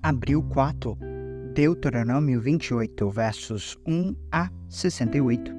Abril 4, Deuteronômio 28, versos 1 a 68.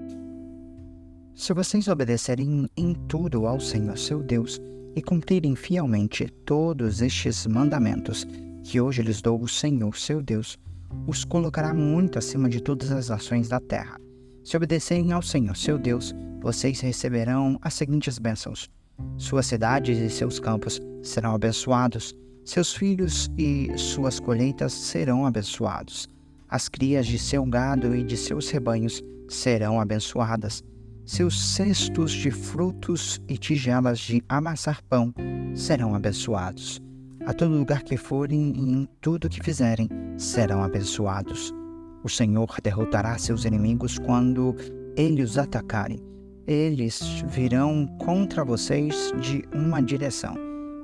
Se vocês obedecerem em tudo ao Senhor seu Deus e cumprirem fielmente todos estes mandamentos que hoje lhes dou, o Senhor seu Deus os colocará muito acima de todas as nações da terra. Se obedecerem ao Senhor seu Deus, vocês receberão as seguintes bênçãos: suas cidades e seus campos serão abençoados, seus filhos e suas colheitas serão abençoados, as crias de seu gado e de seus rebanhos serão abençoadas, seus cestos de frutos e tigelas de amassar pão serão abençoados. A todo lugar que forem e em tudo que fizerem, serão abençoados. O Senhor derrotará seus inimigos quando eles os atacarem. Eles virão contra vocês de uma direção,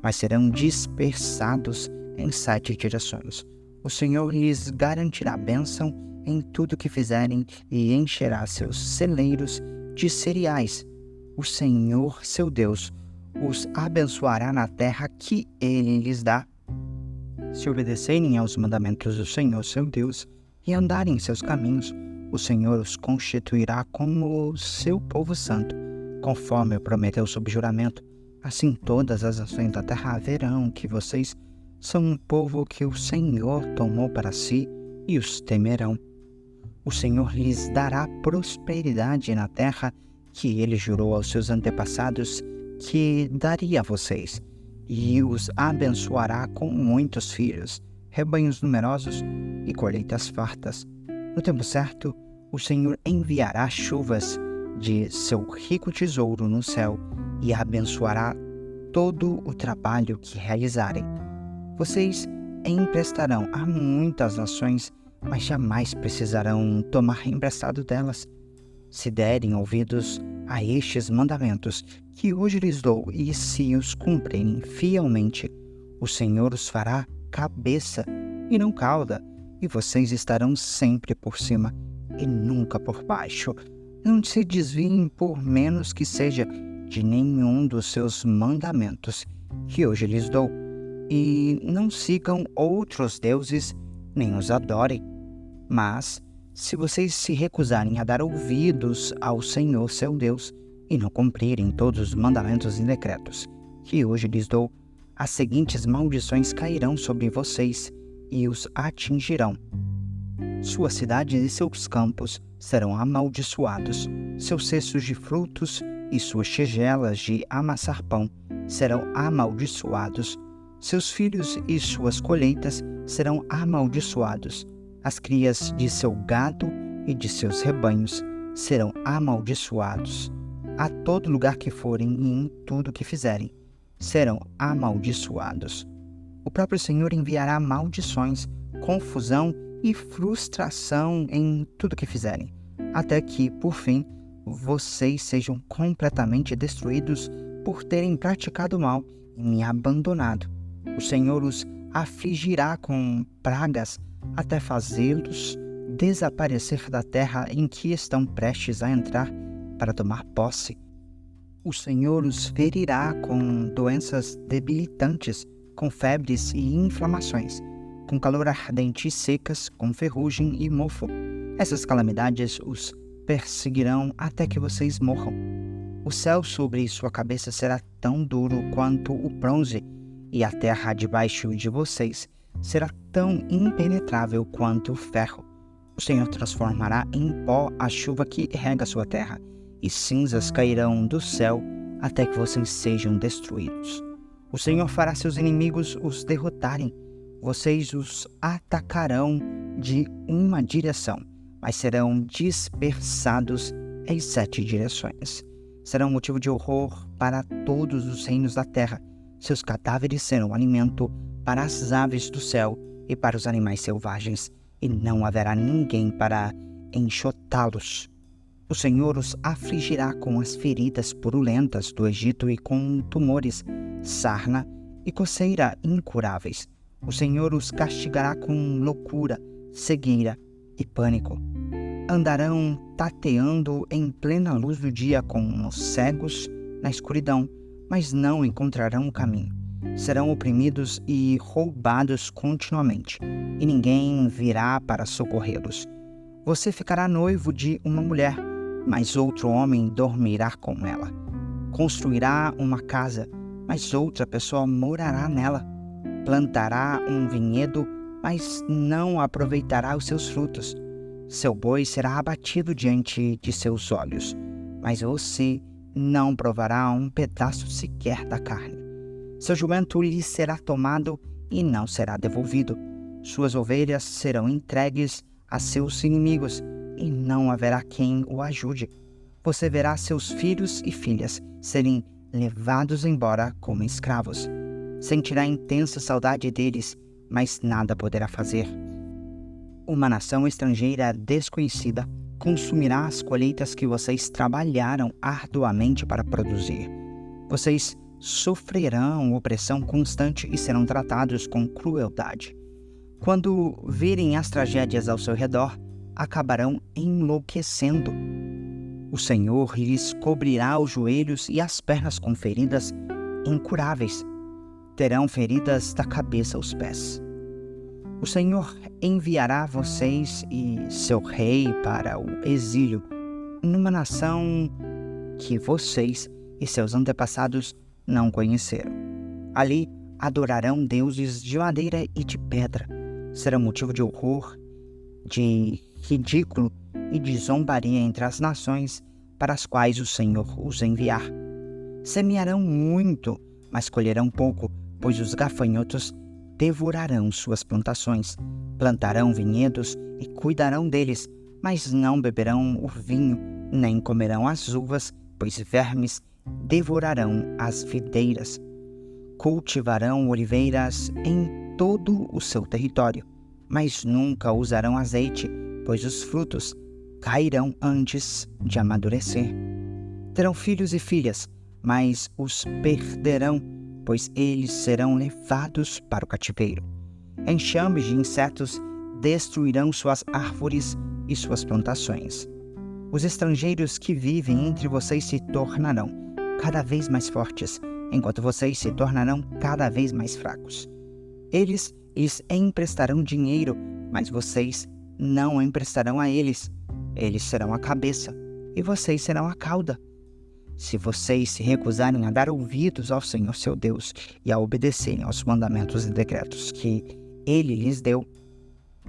mas serão dispersados em 7 direções. O Senhor lhes garantirá bênção em tudo que fizerem e encherá seus celeiros de cereais. O Senhor, seu Deus, os abençoará na terra que Ele lhes dá. Se obedecerem aos mandamentos do Senhor, seu Deus, e andarem em seus caminhos, o Senhor os constituirá como o seu povo santo, conforme prometeu sob juramento. Assim todas as nações da terra verão que vocês são um povo que o Senhor tomou para si e os temerão. O Senhor lhes dará prosperidade na terra que Ele jurou aos seus antepassados que daria a vocês, e os abençoará com muitos filhos, rebanhos numerosos e colheitas fartas. No tempo certo, o Senhor enviará chuvas de seu rico tesouro no céu e abençoará todo o trabalho que realizarem. Vocês emprestarão a muitas nações, mas jamais precisarão tomar emprestado delas. Se derem ouvidos a estes mandamentos que hoje lhes dou e se os cumprirem fielmente, o Senhor os fará cabeça e não cauda, e vocês estarão sempre por cima e nunca por baixo. Não se desviem por menos que seja de nenhum dos seus mandamentos que hoje lhes dou, e não sigam outros deuses, nem os adorem. Mas, se vocês se recusarem a dar ouvidos ao Senhor seu Deus e não cumprirem todos os mandamentos e decretos que hoje lhes dou, as seguintes maldições cairão sobre vocês e os atingirão. Suas cidades e seus campos serão amaldiçoados, seus cestos de frutos e suas tigelas de amassar pão serão amaldiçoados, seus filhos e suas colheitas serão amaldiçoados, as crias de seu gado e de seus rebanhos serão amaldiçoados. A todo lugar que forem e em tudo que fizerem, serão amaldiçoados. O próprio Senhor enviará maldições, confusão e frustração em tudo que fizerem, até que, por fim, vocês sejam completamente destruídos por terem praticado mal e me abandonado. O Senhor os afligirá com pragas até fazê-los desaparecer da terra em que estão prestes a entrar para tomar posse. O Senhor os ferirá com doenças debilitantes, com febres e inflamações, com calor ardente e secas, com ferrugem e mofo. Essas calamidades os perseguirão até que vocês morram. O céu sobre sua cabeça será tão duro quanto o bronze, e a terra debaixo de vocês será tão impenetrável quanto o ferro. O Senhor transformará em pó a chuva que rega sua terra, e cinzas cairão do céu até que vocês sejam destruídos. O Senhor fará seus inimigos os derrotarem. Vocês os atacarão de uma direção, mas serão dispersados em 7 direções. Serão motivo de horror para todos os reinos da terra. Seus cadáveres serão alimento para as aves do céu e para os animais selvagens, e não haverá ninguém para enxotá-los. O Senhor os afligirá com as feridas purulentas do Egito e com tumores, sarna e coceira incuráveis. O Senhor os castigará com loucura, cegueira e pânico. Andarão tateando em plena luz do dia como cegos na escuridão, mas não encontrarão o caminho. serão oprimidos e roubados continuamente, e ninguém virá para socorrê-los. Você ficará noivo de uma mulher, mas outro homem dormirá com ela. Construirá uma casa, mas outra pessoa morará nela. Plantará um vinhedo, mas não aproveitará os seus frutos. Seu boi será abatido diante de seus olhos, mas você não provará um pedaço sequer da carne. Seu jumento lhe será tomado e não será devolvido. Suas ovelhas serão entregues a seus inimigos e não haverá quem o ajude. Você verá seus filhos e filhas serem levados embora como escravos. Sentirá intensa saudade deles, mas nada poderá fazer. Uma nação estrangeira desconhecida consumirá as colheitas que vocês trabalharam arduamente para produzir. Vocês sofrerão opressão constante e serão tratados com crueldade. Quando virem as tragédias ao seu redor, acabarão enlouquecendo. O Senhor lhes cobrirá os joelhos e as pernas com feridas incuráveis. Terão feridas da cabeça aos pés. O Senhor enviará vocês e seu rei para o exílio, numa nação que vocês e seus antepassados não conheceram. Ali adorarão deuses de madeira e de pedra. Será motivo de horror, de ridículo e de zombaria entre as nações para as quais o Senhor os enviar. Semearão muito, mas colherão pouco, pois os gafanhotos devorarão suas plantações. Plantarão vinhedos e cuidarão deles, mas não beberão o vinho, nem comerão as uvas, pois vermes devorarão as videiras. Cultivarão oliveiras em todo o seu território, mas nunca usarão azeite, pois os frutos cairão antes de amadurecer. Terão filhos e filhas, mas os perderão, pois eles serão levados para o cativeiro. Enxames de insetos destruirão suas árvores e suas plantações. Os estrangeiros que vivem entre vocês se tornarão cada vez mais fortes, enquanto vocês se tornarão cada vez mais fracos. Eles lhes emprestarão dinheiro, mas vocês não emprestarão a eles. Eles serão a cabeça, e vocês serão a cauda. Se vocês se recusarem a dar ouvidos ao Senhor seu Deus e a obedecerem aos mandamentos e decretos que Ele lhes deu,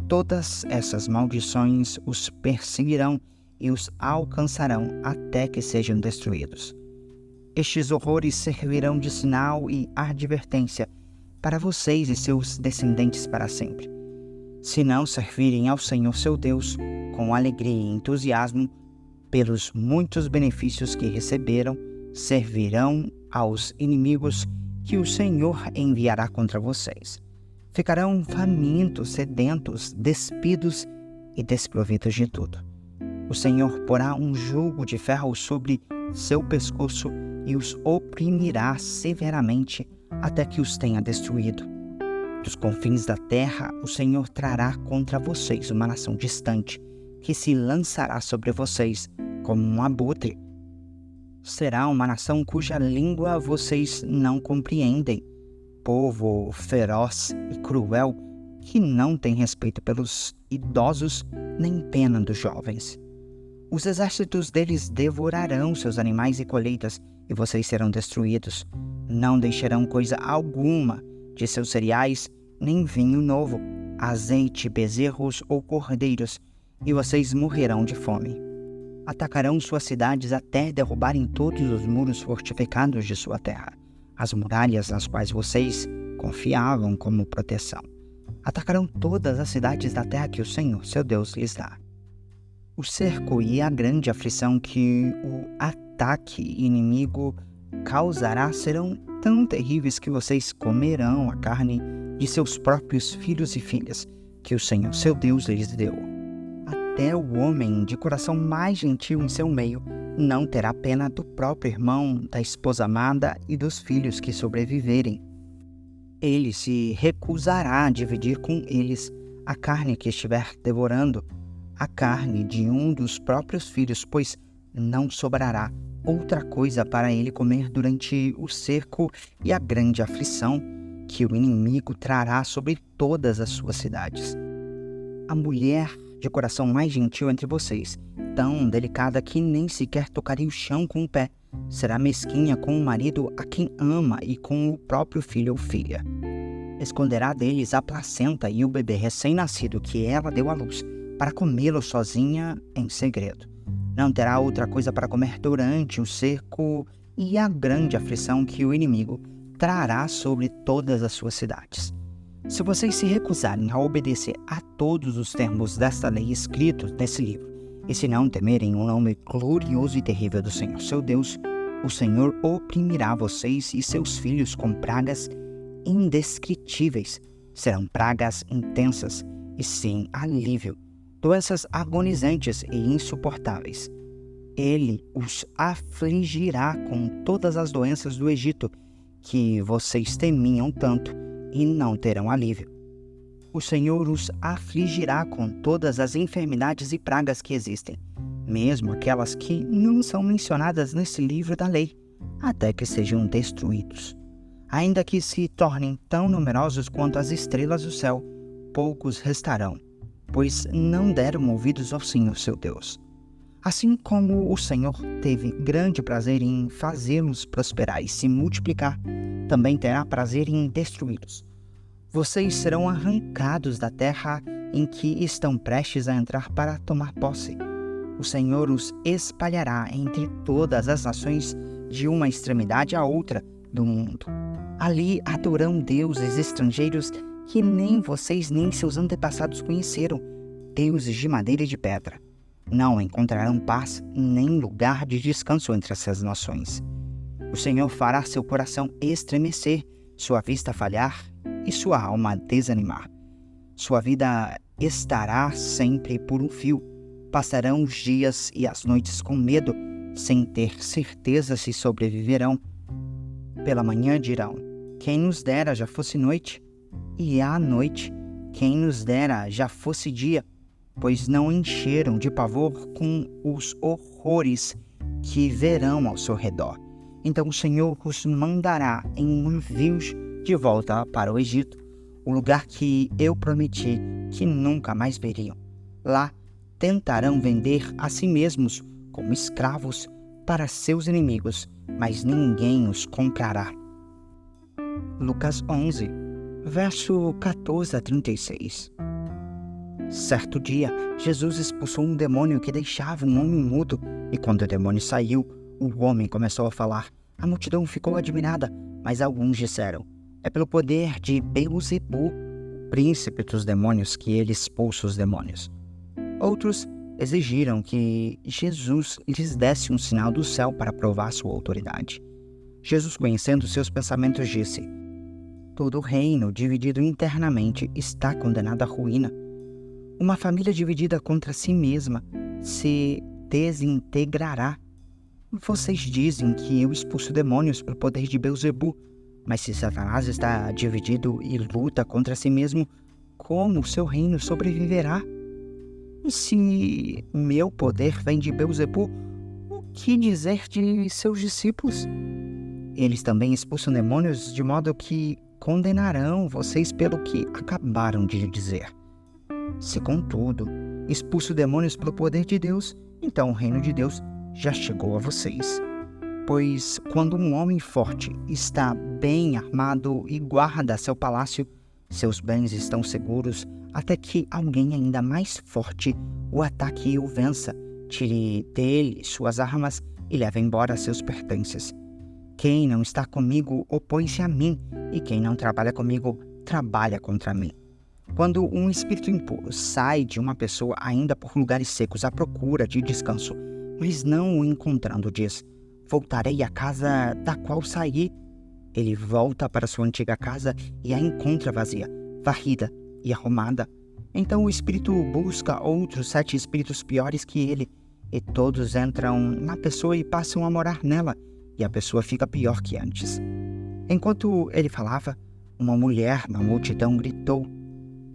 todas essas maldições os perseguirão e os alcançarão até que sejam destruídos. Estes horrores servirão de sinal e advertência para vocês e seus descendentes para sempre. Se não servirem ao Senhor seu Deus com alegria e entusiasmo, pelos muitos benefícios que receberam, servirão aos inimigos que o Senhor enviará contra vocês. Ficarão famintos, sedentos, despidos e desprovidos de tudo. O Senhor porá um jugo de ferro sobre seu pescoço e os oprimirá severamente até que os tenha destruído. Dos confins da terra, o Senhor trará contra vocês uma nação distante, que se lançará sobre vocês como um abutre. Será uma nação cuja língua vocês não compreendem, povo feroz e cruel, que não tem respeito pelos idosos nem pena dos jovens. Os exércitos deles devorarão seus animais e colheitas, e vocês serão destruídos. Não deixarão coisa alguma de seus cereais, nem vinho novo, azeite, bezerros ou cordeiros, e vocês morrerão de fome. Atacarão suas cidades até derrubarem todos os muros fortificados de sua terra, as muralhas nas quais vocês confiavam como proteção. Atacarão todas as cidades da terra que o Senhor, seu Deus, lhes dá. O cerco e a grande aflição que o ataque inimigo causará serão tão terríveis que vocês comerão a carne de seus próprios filhos e filhas, que o Senhor, seu Deus, lhes deu. Até o homem de coração mais gentil em seu meio não terá pena do próprio irmão, da esposa amada e dos filhos que sobreviverem. Ele se recusará a dividir com eles a carne que estiver devorando, a carne de um dos próprios filhos, pois não sobrará outra coisa para ele comer durante o cerco e a grande aflição que o inimigo trará sobre todas as suas cidades. A mulher de coração mais gentil entre vocês, tão delicada que nem sequer tocaria o chão com o pé, será mesquinha com o marido a quem ama e com o próprio filho ou filha. Esconderá deles a placenta e o bebê recém-nascido que ela deu à luz, para comê-lo sozinha em segredo. Não terá outra coisa para comer durante o cerco e a grande aflição que o inimigo trará sobre todas as suas cidades. Se vocês se recusarem a obedecer a todos os termos desta lei escritos nesse livro, e se não temerem o nome glorioso e terrível do Senhor seu Deus, o Senhor oprimirá vocês e seus filhos com pragas indescritíveis. Serão pragas intensas e sem alívio, doenças agonizantes e insuportáveis. Ele os afligirá com todas as doenças do Egito, que vocês temiam tanto e não terão alívio. O Senhor os afligirá com todas as enfermidades e pragas que existem, mesmo aquelas que não são mencionadas nesse livro da lei, até que sejam destruídos. Ainda que se tornem tão numerosos quanto as estrelas do céu, poucos restarão, pois não deram ouvidos ao Senhor seu Deus. Assim como o Senhor teve grande prazer em fazê-los prosperar e se multiplicar, também terá prazer em destruí-los. Vocês serão arrancados da terra em que estão prestes a entrar para tomar posse. O Senhor os espalhará entre todas as nações de uma extremidade à outra do mundo. Ali adorarão deuses estrangeiros que nem vocês nem seus antepassados conheceram, deuses de madeira e de pedra. Não encontrarão paz nem lugar de descanso entre essas nações. O Senhor fará seu coração estremecer, sua vista falhar e sua alma desanimar. Sua vida estará sempre por um fio. Passarão os dias e as noites com medo, sem ter certeza se sobreviverão. Pela manhã dirão: quem nos dera já fosse noite, e à noite, quem nos dera já fosse dia, pois não encheram de pavor com os horrores que verão ao seu redor. Então o Senhor os mandará em navios de volta para o Egito, o lugar que eu prometi que nunca mais veriam. Lá tentarão vender a si mesmos como escravos para seus inimigos, mas ninguém os comprará. Lucas 11, verso 14 a 36. Certo dia, Jesus expulsou um demônio que deixava um homem mudo, e quando o demônio saiu, o homem começou a falar. A multidão ficou admirada, mas alguns disseram: é pelo poder de Beelzebu, príncipe dos demônios, que ele expulsa os demônios. Outros exigiram que Jesus lhes desse um sinal do céu para provar sua autoridade. Jesus, conhecendo seus pensamentos, disse: todo reino dividido internamente está condenado à ruína. Uma família dividida contra si mesma se desintegrará. Vocês dizem que eu expulso demônios pelo poder de Beelzebu, mas se Satanás está dividido e luta contra si mesmo, como o seu reino sobreviverá? E se meu poder vem de Beelzebu, o que dizer de seus discípulos? Eles também expulsam demônios, de modo que condenarão vocês pelo que acabaram de dizer. Se, contudo, expulso demônios pelo poder de Deus, então o reino de Deus já chegou a vocês. Pois quando um homem forte está bem armado e guarda seu palácio, seus bens estão seguros até que alguém ainda mais forte o ataque e o vença, tire dele suas armas e leve embora seus pertences. Quem não está comigo opõe-se a mim, e quem não trabalha comigo trabalha contra mim. Quando um espírito impuro sai de uma pessoa ainda por lugares secos à procura de descanso, mas não o encontrando, diz: voltarei à casa da qual saí. Ele volta para sua antiga casa e a encontra vazia, varrida e arrumada. Então o espírito busca outros 7 espíritos piores que ele, e todos entram na pessoa e passam a morar nela, e a pessoa fica pior que antes. Enquanto ele falava, uma mulher na multidão gritou: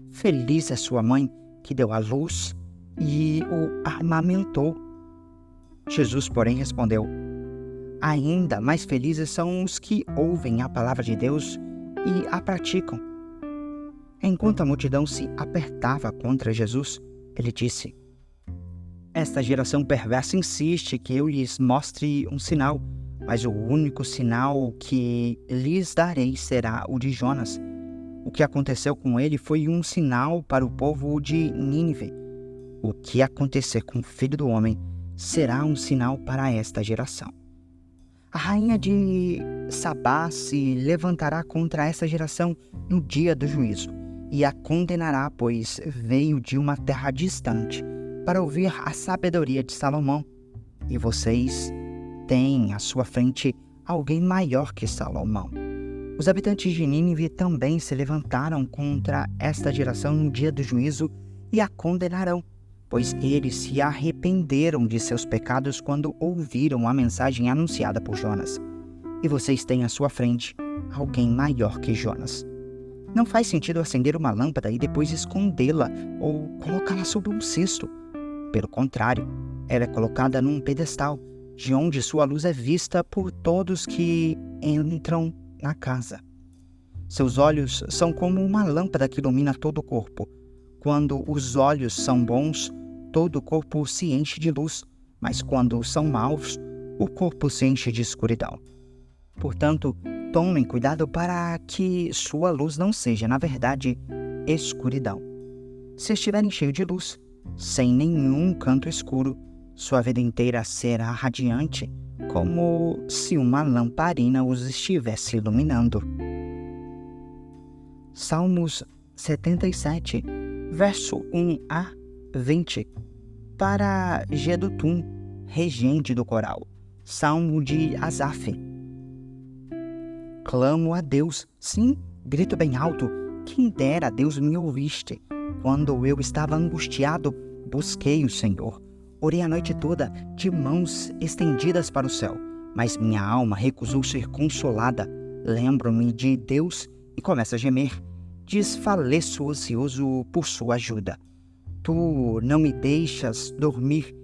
feliz é sua mãe, que deu à luz e o amamentou. Jesus, porém, respondeu: Ainda mais felizes são os que ouvem a palavra de Deus e a praticam. Enquanto a multidão se apertava contra Jesus, ele disse: Esta geração perversa insiste que eu lhes mostre um sinal, mas o único sinal que lhes darei será o de Jonas. O que aconteceu com ele foi um sinal para o povo de Nínive. O que acontecer com o Filho do Homem será um sinal para esta geração. A rainha de Sabá se levantará contra esta geração no dia do juízo e a condenará, pois veio de uma terra distante para ouvir a sabedoria de Salomão. E vocês têm à sua frente alguém maior que Salomão. Os habitantes de Nínive também se levantaram contra esta geração no dia do juízo e a condenarão, pois eles se arrependeram de seus pecados quando ouviram a mensagem anunciada por Jonas. E vocês têm à sua frente alguém maior que Jonas. Não faz sentido acender uma lâmpada e depois escondê-la ou colocá-la sobre um cesto. Pelo contrário, ela é colocada num pedestal, de onde sua luz é vista por todos que entram na casa. Seus olhos são como uma lâmpada que ilumina todo o corpo. Quando os olhos são bons, todo o corpo se enche de luz, mas quando são maus, o corpo se enche de escuridão. Portanto, tomem cuidado para que sua luz não seja, na verdade, escuridão. Se estiverem cheios de luz, sem nenhum canto escuro, sua vida inteira será radiante, como se uma lamparina os estivesse iluminando. Salmos 77, verso 1 a 20. Para Jedutum, regente do coral. Salmo de Asaf. Clamo a Deus, sim, grito bem alto, quem dera Deus me ouviste. Quando eu estava angustiado, busquei o Senhor. Orei a noite toda, de mãos estendidas para o céu, mas minha alma recusou ser consolada. Lembro-me de Deus e começo a gemer. Desfaleço ocioso por sua ajuda. Tu não me deixas dormir.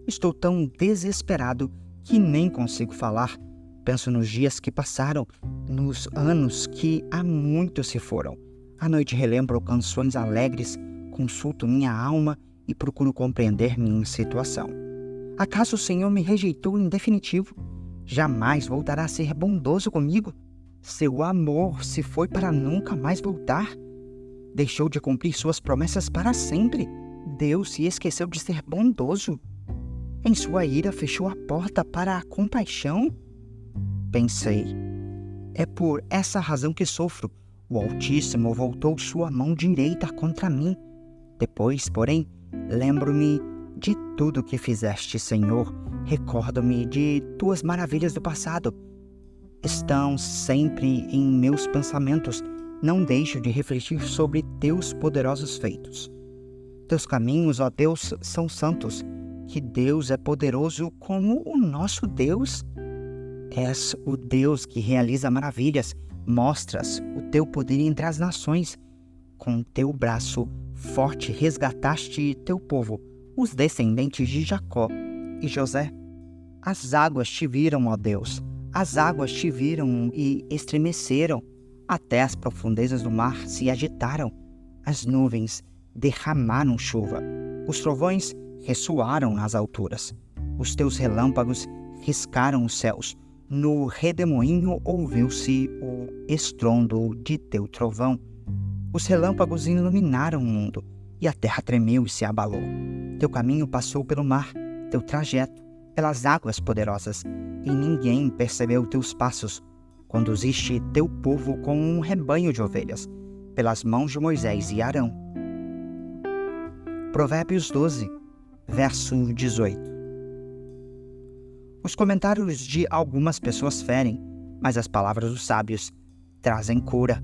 Estou tão desesperado que nem consigo falar. Penso nos dias que passaram, nos anos que há muito se foram. À noite relembro canções alegres, consulto minha alma e procuro compreender minha situação. Acaso o Senhor me rejeitou em definitivo? Jamais voltará a ser bondoso comigo? Seu amor se foi para nunca mais voltar? Deixou de cumprir suas promessas para sempre? Deus se esqueceu de ser bondoso? Em sua ira fechou a porta para a compaixão? Pensei, é por essa razão que sofro. O Altíssimo voltou sua mão direita contra mim. Depois, porém, lembro-me de tudo que fizeste, Senhor. Recordo-me de tuas maravilhas do passado. Estão sempre em meus pensamentos. Não deixo de refletir sobre teus poderosos feitos. Teus caminhos, ó Deus, são santos. Que Deus é poderoso como o nosso Deus. És o Deus que realiza maravilhas. Mostras o teu poder entre as nações. Com teu braço forte resgataste teu povo, os descendentes de Jacó e José. As águas te viram, ó Deus. As águas te viram e estremeceram. Até as profundezas do mar se agitaram. As nuvens derramaram chuva. Os trovões ressoaram nas alturas. Os teus relâmpagos riscaram os céus. No redemoinho ouviu-se o estrondo de teu trovão. Os relâmpagos iluminaram o mundo, e a terra tremeu e se abalou. Teu caminho passou pelo mar, teu trajeto pelas águas poderosas, e ninguém percebeu teus passos. Conduziste teu povo como um rebanho de ovelhas, pelas mãos de Moisés e Arão. Provérbios 12, verso 18. Os comentários de algumas pessoas ferem, mas as palavras dos sábios trazem cura.